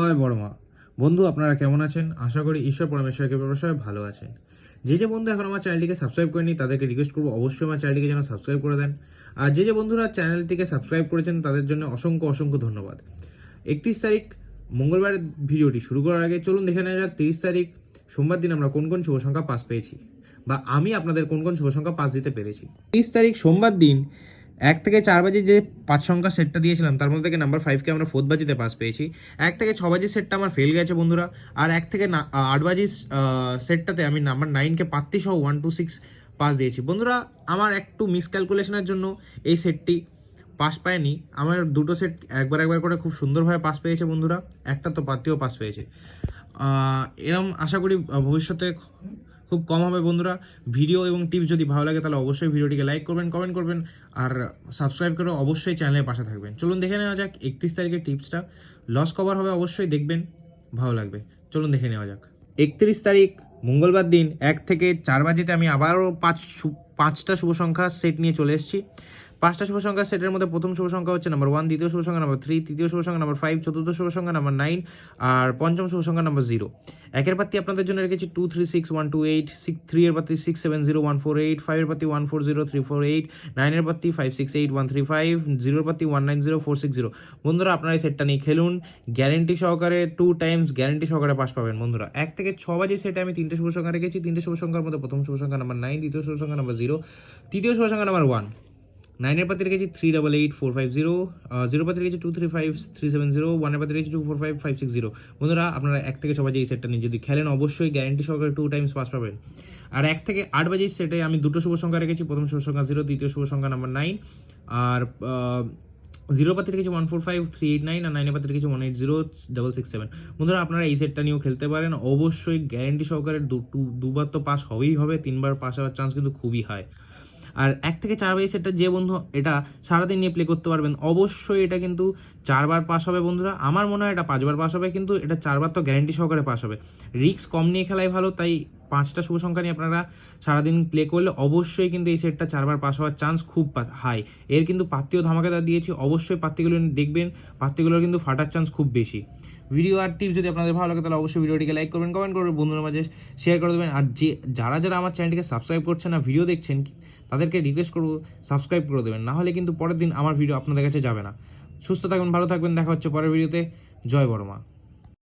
জয় বড়মা। বন্ধু আপনারা কেমন আছেন? আশা করি ঈশ্বর পরমেশ্বরকে সবাই ভালো আছেন। যে বন্ধু এখন আমার চ্যানেলটিকে সাবস্ক্রাইব করেনি তাদেরকে রিকোয়েস্ট করবো অবশ্যই আমার চ্যানেলটিকে যেন সাবস্ক্রাইব করে দেন। আর যে বন্ধুরা চ্যানেলটিকে সাবস্ক্রাইব করেছেন তাদের জন্য অসংখ্য অসংখ্য ধন্যবাদ। 31 তারিখ মঙ্গলবারের ভিডিওটি শুরু করার আগে চলুন দেখে নেওয়া যাক 30 তারিখ সোমবার দিন আমরা কোন কোন শুভ সংখ্যা পাস পেয়েছি, বা আমি আপনাদের কোন কোন শুভ সংখ্যা পাস দিতে পেরেছি। 30 তারিখ সোমবার দিন 1 থেকে 4 বাজে যে 5 সংখ্যা সেটটা দিয়েছিলাম তার মধ্যে থেকে নাম্বার 5কে আমরা 4th বাজিতে পাস পেয়েছি। 1 থেকে 6 বাজে সেটটা আমার ফেল গেছে বন্ধুরা। আর 1 থেকে 8 বাজি সেটটাতে আমি নাম্বার 9কে পাত্তি সহ 1 2 6 পাস দিয়েছি বন্ধুরা। আমার একটু মিসক্যালকুলেশনের জন্য এই সেটটি পাস পায়নি। আমার দুটো সেট একবার করে খুব সুন্দরভাবে পাস পেয়েছে বন্ধুরা, একটা তো পাত্তিও পাস পেয়েছে। এরম আশা করি ভবিষ্যতে খুব কম হবে বন্ধুরা। ভিডিও এবং টিপস যদি ভালো লাগে তাহলে অবশ্যই ভিডিওটিকে লাইক করবেন, কমেন্ট করবেন আর সাবস্ক্রাইব করে অবশ্যই চ্যানেলের পাশে থাকবেন। চলুন দেখে নেওয়া যাক 31 তারিখের টিপসটা। লস কভার হবে অবশ্যই, দেখবেন ভালো লাগবে। চলুন দেখে নেওয়া যাক। 31 তারিখ মঙ্গলবার দিন 1 থেকে 4 বাজেতে আমি আবারও পাঁচটা শুভ সংখ্যা সেট নিয়ে চলে এসেছি। 5টা শুভ সংখ্যা সেটের মধ্যে প্রথম শুভ সংখ্যা হচ্ছে নাম্বার 1, দ্বিতীয় শুভ সংখ্যা নাম্বার 3, তৃতীয় শুভ সংখ্যা নাম্বার 5, চতুর্থ শুভ সংখ্যা নাম্বার 9 আর পঞ্চম শুভ সংখ্যা নাম্বার 0। একের পাত্তি আপনাদের জন্য রেখেছি 2 3 6 1 2 8, 3 এর পাত্তি 6 7 0 1 4 8, 5 এর পাত্তি 1 4 0 3 4 8, 9 এর পাত্তি 5 6 8 1 3 5, 0 এর পাত্তি 1 9 0 4 6 0। বন্ধুরা আপনারা এই সেটটা নিয়ে খেলুন, গ্যারেন্টি সহকারে 2 টাইমস গ্যারেন্টি সহকারে পাস পাবেন বন্ধুরা। 1 থেকে 6 বাজে সেটে আমি 3টে শুভ সংখ্যা রেখেছি। 3টে শুভ সংখ্যার মধ্যে প্রথম শুভ সংখ্যা নাম্বার 9, দ্বিতীয় শুভ সংখ্যা নাম্বার 0, তৃতীয় শুভ সংখ্যা নাম্বার 1। 9 এর পাতি রেখেছি 3 8 8 4 5 0, 0 পাতি রেখেছি 2 3 5 3 7 0, 1 এর পাতি রেখেছি 2 4 5 5 6 0। বন্ধুরা আপনারা 1 থেকে 6 বাজে এই সেটটা নিয়ে যদি খেলেন অবশ্যই গ্যারেন্টি সহকারে 2 টাইমস পাস পাবেন। আর 1 থেকে 8 বাজে সেটে আমি দুটো শুভ সংখ্যা রেখেছি, প্রথম শুভ সংখ্যা 0, দ্বিতীয় শুভ সংখ্যা নাম্বার 9 আর 0 পাতি রেখেছি 1 4 5 3 8 9 আর 9 এর পাতি রেখেছি 1 8 0 6 6 7। বন্ধুরা আপনারা এই সেটটা নিয়েও খেলতে পারেন অবশ্যই, গ্যারেন্টি সহকারে দুবার তো পাস হবেই হবে, 3বার পাস হওয়ার চান্স কিন্তু খুবই হাই। আর 1 থেকে 4 বাজে সেটটা যে বন্ধু এটা সারাদিন নিয়ে প্লে করতে পারবেন অবশ্যই এটা কিন্তু 4বার পাস হবে বন্ধুরা। আমার মনে হয় এটা 5বার পাস হবে, কিন্তু এটা 4বার তো গ্যারেন্টি সহকারে পাস হবে। রিস্ক কম নিয়ে খেলাই ভালো, তাই 5টা শুভ সংখ্যা নিয়ে আপনারা সারাদিন প্লে করলে অবশ্যই কিন্তু এই সেটটা 4বার পাস হওয়ার চান্স খুব হাই। এর কিন্তু পাত্তিও ধামাকাদার দিয়েছি, অবশ্যই পাত্তিগুলো দেখবেন, পাত্তিগুলোর কিন্তু ফাটার চান্স খুব বেশি। ভিডিও আর টিপস যদি আপনাদের ভালো লাগে তাহলে অবশ্যই ভিডিওটিকে লাইক করবেন, কমেন্ট করবেন, বন্ধুদের মাঝে শেয়ার করে দেবেন। আর যারা আমার চ্যানেলটিকে সাবস্ক্রাইব করছেন না, ভিডিও দেখছেন, তাদেরকে রিকোয়েস্ট করবো সাবস্ক্রাইব করে দেবেন, না হলে কিন্তু পরের দিন আমার ভিডিও আপনাদের কাছে যাবে না। সুস্থ থাকবেন, ভালো থাকবেন, দেখা হচ্ছে পরের ভিডিওতে। জয় বড়মা।